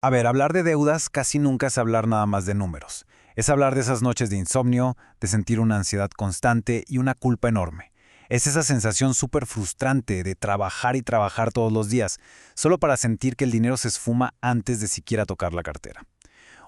A ver, hablar de deudas casi nunca es hablar nada más de números. Es hablar de esas noches de insomnio, de sentir una ansiedad constante y una culpa enorme. Es esa sensación súper frustrante de trabajar y trabajar todos los días, solo para sentir que el dinero se esfuma antes de siquiera tocar la cartera.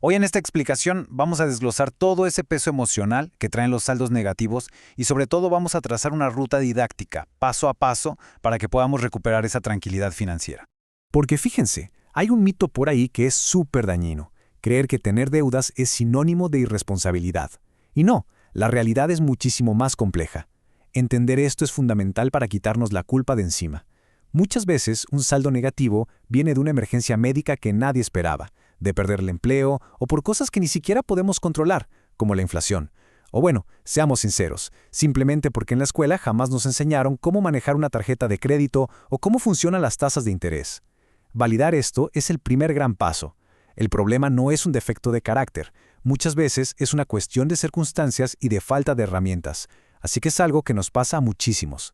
Hoy en esta explicación vamos a desglosar todo ese peso emocional que traen los saldos negativos y sobre todo vamos a trazar una ruta didáctica, paso a paso, para que podamos recuperar esa tranquilidad financiera. Porque fíjense, hay un mito por ahí que es súper dañino: creer que tener deudas es sinónimo de irresponsabilidad. Y no, la realidad es muchísimo más compleja. Entender esto es fundamental para quitarnos la culpa de encima. Muchas veces un saldo negativo viene de una emergencia médica que nadie esperaba, de perder el empleo o por cosas que ni siquiera podemos controlar, como la inflación. O bueno, seamos sinceros, simplemente porque en la escuela jamás nos enseñaron cómo manejar una tarjeta de crédito o cómo funcionan las tasas de interés. Validar esto es el primer gran paso. El problema no es un defecto de carácter, muchas veces es una cuestión de circunstancias y de falta de herramientas, así que es algo que nos pasa a muchísimos.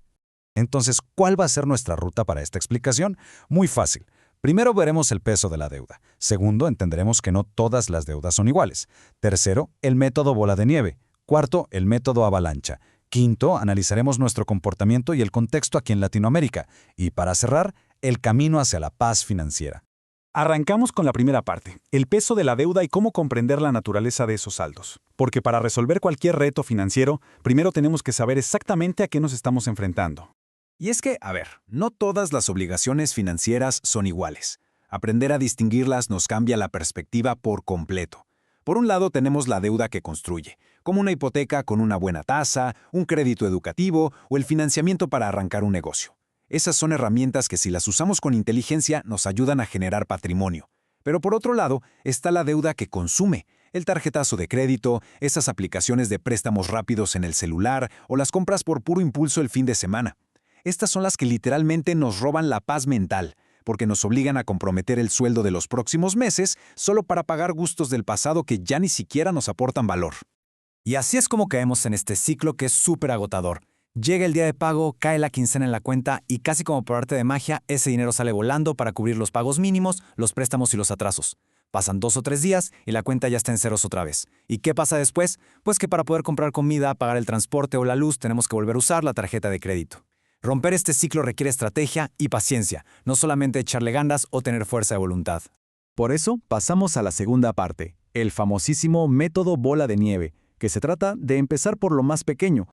Entonces, ¿cuál va a ser nuestra ruta para esta explicación? Muy fácil. Primero veremos el peso de la deuda. Segundo, entenderemos que no todas las deudas son iguales. Tercero, el método bola de nieve. Cuarto, el método avalancha. Quinto, analizaremos nuestro comportamiento y el contexto aquí en Latinoamérica. Y para cerrar, el camino hacia la paz financiera. Arrancamos con la primera parte, el peso de la deuda y cómo comprender la naturaleza de esos saldos. Porque para resolver cualquier reto financiero, primero tenemos que saber exactamente a qué nos estamos enfrentando. Y es que, a ver, no todas las obligaciones financieras son iguales. Aprender a distinguirlas nos cambia la perspectiva por completo. Por un lado tenemos la deuda que construye, como una hipoteca con una buena tasa, un crédito educativo o el financiamiento para arrancar un negocio. Esas son herramientas que si las usamos con inteligencia nos ayudan a generar patrimonio. Pero por otro lado está la deuda que consume, el tarjetazo de crédito, esas aplicaciones de préstamos rápidos en el celular o las compras por puro impulso el fin de semana. Estas son las que literalmente nos roban la paz mental, porque nos obligan a comprometer el sueldo de los próximos meses solo para pagar gustos del pasado que ya ni siquiera nos aportan valor. Y así es como caemos en este ciclo que es súper agotador. Llega el día de pago, cae la quincena en la cuenta y casi como por arte de magia, ese dinero sale volando para cubrir los pagos mínimos, los préstamos y los atrasos. Pasan 2 o 3 días y la cuenta ya está en ceros otra vez. ¿Y qué pasa después? Pues que para poder comprar comida, pagar el transporte o la luz, tenemos que volver a usar la tarjeta de crédito. Romper este ciclo requiere estrategia y paciencia, no solamente echarle ganas o tener fuerza de voluntad. Por eso pasamos a la segunda parte, el famosísimo método bola de nieve, que se trata de empezar por lo más pequeño.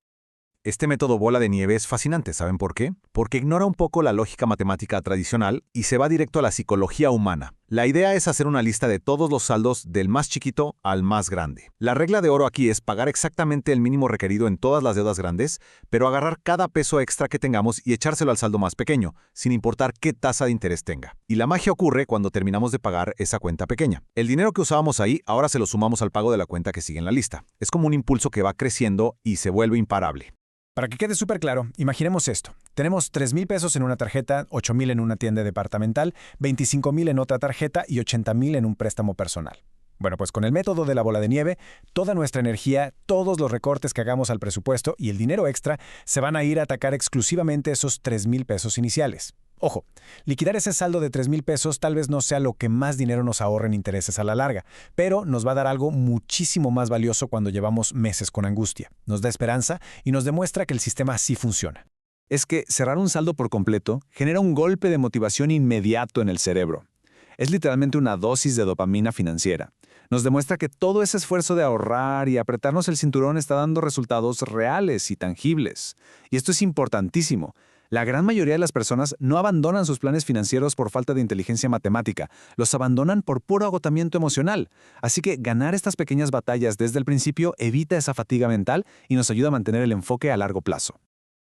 Este método bola de nieve es fascinante, ¿saben por qué? Porque ignora un poco la lógica matemática tradicional y se va directo a la psicología humana. La idea es hacer una lista de todos los saldos del más chiquito al más grande. La regla de oro aquí es pagar exactamente el mínimo requerido en todas las deudas grandes, pero agarrar cada peso extra que tengamos y echárselo al saldo más pequeño, sin importar qué tasa de interés tenga. Y la magia ocurre cuando terminamos de pagar esa cuenta pequeña. El dinero que usábamos ahí, ahora se lo sumamos al pago de la cuenta que sigue en la lista. Es como un impulso que va creciendo y se vuelve imparable. Para que quede súper claro, imaginemos esto. Tenemos 3,000 pesos en una tarjeta, 8,000 en una tienda departamental, 25,000 en otra tarjeta y 80,000 en un préstamo personal. Bueno, pues con el método de la bola de nieve, toda nuestra energía, todos los recortes que hagamos al presupuesto y el dinero extra se van a ir a atacar exclusivamente esos 3,000 pesos iniciales. Ojo, liquidar ese saldo de 3,000 pesos tal vez no sea lo que más dinero nos ahorre en intereses a la larga, pero nos va a dar algo muchísimo más valioso cuando llevamos meses con angustia. Nos da esperanza y nos demuestra que el sistema sí funciona. Es que cerrar un saldo por completo genera un golpe de motivación inmediato en el cerebro. Es literalmente una dosis de dopamina financiera. Nos demuestra que todo ese esfuerzo de ahorrar y apretarnos el cinturón está dando resultados reales y tangibles. Y esto es importantísimo. La gran mayoría de las personas no abandonan sus planes financieros por falta de inteligencia matemática, los abandonan por puro agotamiento emocional. Así que ganar estas pequeñas batallas desde el principio evita esa fatiga mental y nos ayuda a mantener el enfoque a largo plazo.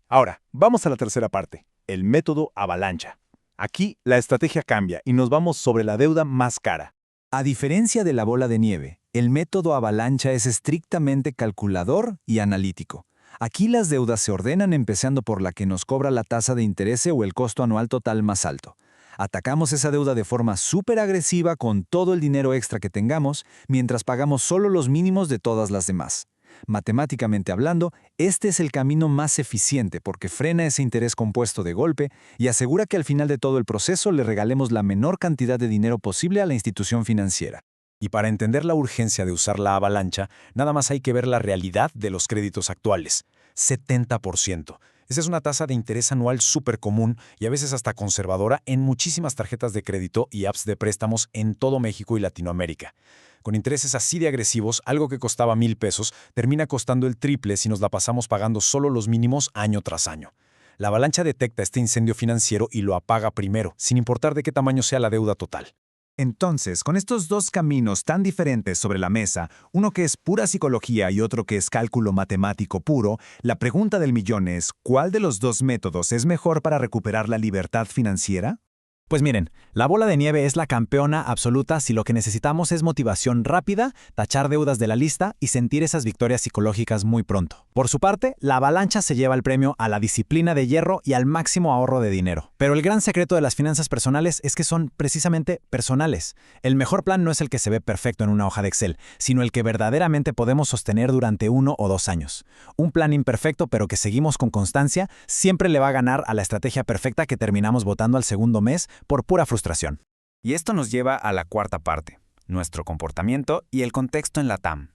Ahora, vamos a la tercera parte, el método avalancha. Aquí la estrategia cambia y nos vamos sobre la deuda más cara. A diferencia de la bola de nieve, el método avalancha es estrictamente calculador y analítico. Aquí las deudas se ordenan empezando por la que nos cobra la tasa de interés o el costo anual total más alto. Atacamos esa deuda de forma súper agresiva con todo el dinero extra que tengamos, mientras pagamos solo los mínimos de todas las demás. Matemáticamente hablando, este es el camino más eficiente porque frena ese interés compuesto de golpe y asegura que al final de todo el proceso le regalemos la menor cantidad de dinero posible a la institución financiera. Y para entender la urgencia de usar la avalancha, nada más hay que ver la realidad de los créditos actuales. 70%. Esa es una tasa de interés anual súper común y a veces hasta conservadora en muchísimas tarjetas de crédito y apps de préstamos en todo México y Latinoamérica. Con intereses así de agresivos, algo que costaba 1,000 pesos termina costando el triple si nos la pasamos pagando solo los mínimos año tras año. La avalancha detecta este incendio financiero y lo apaga primero, sin importar de qué tamaño sea la deuda total. Entonces, con estos dos caminos tan diferentes sobre la mesa, uno que es pura psicología y otro que es cálculo matemático puro, la pregunta del millón es, ¿cuál de los dos métodos es mejor para recuperar la libertad financiera? Pues miren, la bola de nieve es la campeona absoluta si lo que necesitamos es motivación rápida, tachar deudas de la lista y sentir esas victorias psicológicas muy pronto. Por su parte, la avalancha se lleva el premio a la disciplina de hierro y al máximo ahorro de dinero. Pero el gran secreto de las finanzas personales es que son precisamente personales. El mejor plan no es el que se ve perfecto en una hoja de Excel, sino el que verdaderamente podemos sostener durante 1 o 2 años. Un plan imperfecto pero que seguimos con constancia siempre le va a ganar a la estrategia perfecta que terminamos votando al segundo mes por pura frustración. Y esto nos lleva a la cuarta parte, nuestro comportamiento y el contexto en la TAM.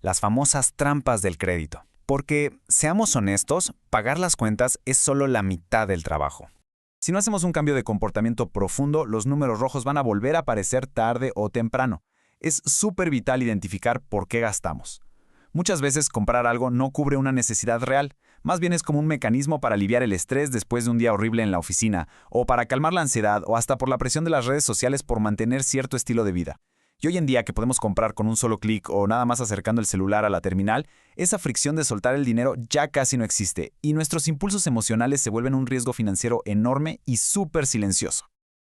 Las famosas trampas del crédito. Porque, seamos honestos, pagar las cuentas es solo la mitad del trabajo. Si no hacemos un cambio de comportamiento profundo, los números rojos van a volver a aparecer tarde o temprano. Es súper vital identificar por qué gastamos. Muchas veces comprar algo no cubre una necesidad real, más bien es como un mecanismo para aliviar el estrés después de un día horrible en la oficina, o para calmar la ansiedad, o hasta por la presión de las redes sociales por mantener cierto estilo de vida. Y hoy en día que podemos comprar con un solo clic o nada más acercando el celular a la terminal, esa fricción de soltar el dinero ya casi no existe, y nuestros impulsos emocionales se vuelven un riesgo financiero enorme y súper silencioso.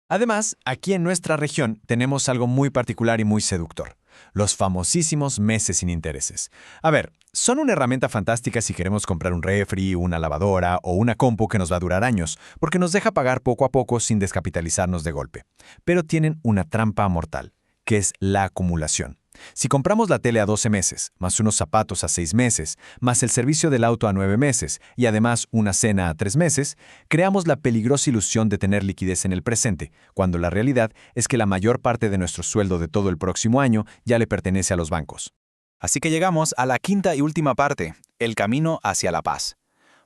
Además, aquí en nuestra región tenemos algo muy particular y muy seductor. Los famosísimos meses sin intereses. A ver, son una herramienta fantástica si queremos comprar un refri, una lavadora o una compu que nos va a durar años, porque nos deja pagar poco a poco sin descapitalizarnos de golpe. Pero tienen una trampa mortal, que es la acumulación. Si compramos la tele a 12 meses, más unos zapatos a 6 meses, más el servicio del auto a 9 meses y además una cena a 3 meses, creamos la peligrosa ilusión de tener liquidez en el presente, cuando la realidad es que la mayor parte de nuestro sueldo de todo el próximo año ya le pertenece a los bancos. Así que llegamos a la quinta y última parte, el camino hacia la paz.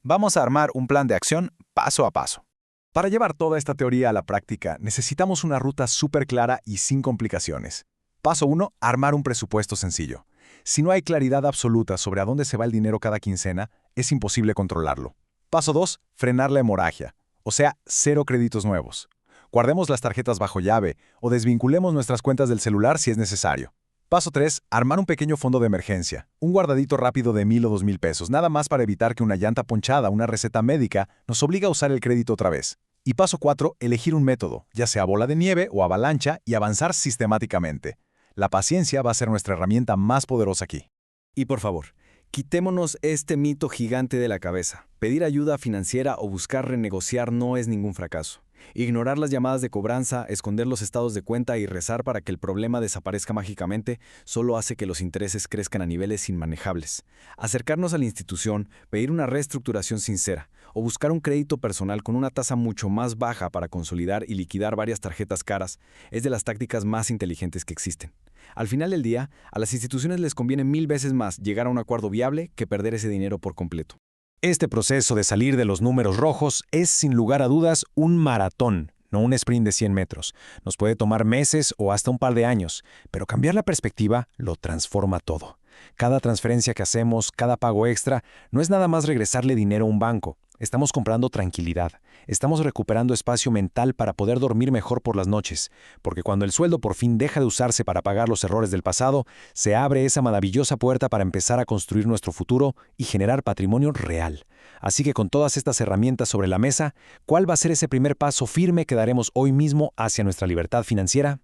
Vamos a armar un plan de acción paso a paso. Para llevar toda esta teoría a la práctica, necesitamos una ruta súper clara y sin complicaciones. Paso 1. Armar un presupuesto sencillo. Si no hay claridad absoluta sobre a dónde se va el dinero cada quincena, es imposible controlarlo. Paso 2. Frenar la hemorragia, o sea, 0 créditos nuevos. Guardemos las tarjetas bajo llave o desvinculemos nuestras cuentas del celular si es necesario. Paso 3. Armar un pequeño fondo de emergencia. Un guardadito rápido de 1,000 o 2,000 pesos, nada más para evitar que una llanta ponchada, una receta médica, nos obligue a usar el crédito otra vez. Y paso 4. Elegir un método, ya sea bola de nieve o avalancha, y avanzar sistemáticamente. La paciencia va a ser nuestra herramienta más poderosa aquí. Y por favor, quitémonos este mito gigante de la cabeza. Pedir ayuda financiera o buscar renegociar no es ningún fracaso. Ignorar las llamadas de cobranza, esconder los estados de cuenta y rezar para que el problema desaparezca mágicamente solo hace que los intereses crezcan a niveles inmanejables. Acercarnos a la institución, pedir una reestructuración sincera o buscar un crédito personal con una tasa mucho más baja para consolidar y liquidar varias tarjetas caras es de las tácticas más inteligentes que existen. Al final del día, a las instituciones les conviene 1000 veces más llegar a un acuerdo viable que perder ese dinero por completo. Este proceso de salir de los números rojos es, sin lugar a dudas, un maratón, no un sprint de 100 metros. Nos puede tomar meses o hasta un par de años, pero cambiar la perspectiva lo transforma todo. Cada transferencia que hacemos, cada pago extra, no es nada más regresarle dinero a un banco. Estamos comprando tranquilidad. Estamos recuperando espacio mental para poder dormir mejor por las noches, porque cuando el sueldo por fin deja de usarse para pagar los errores del pasado, se abre esa maravillosa puerta para empezar a construir nuestro futuro y generar patrimonio real. Así que con todas estas herramientas sobre la mesa, ¿cuál va a ser ese primer paso firme que daremos hoy mismo hacia nuestra libertad financiera?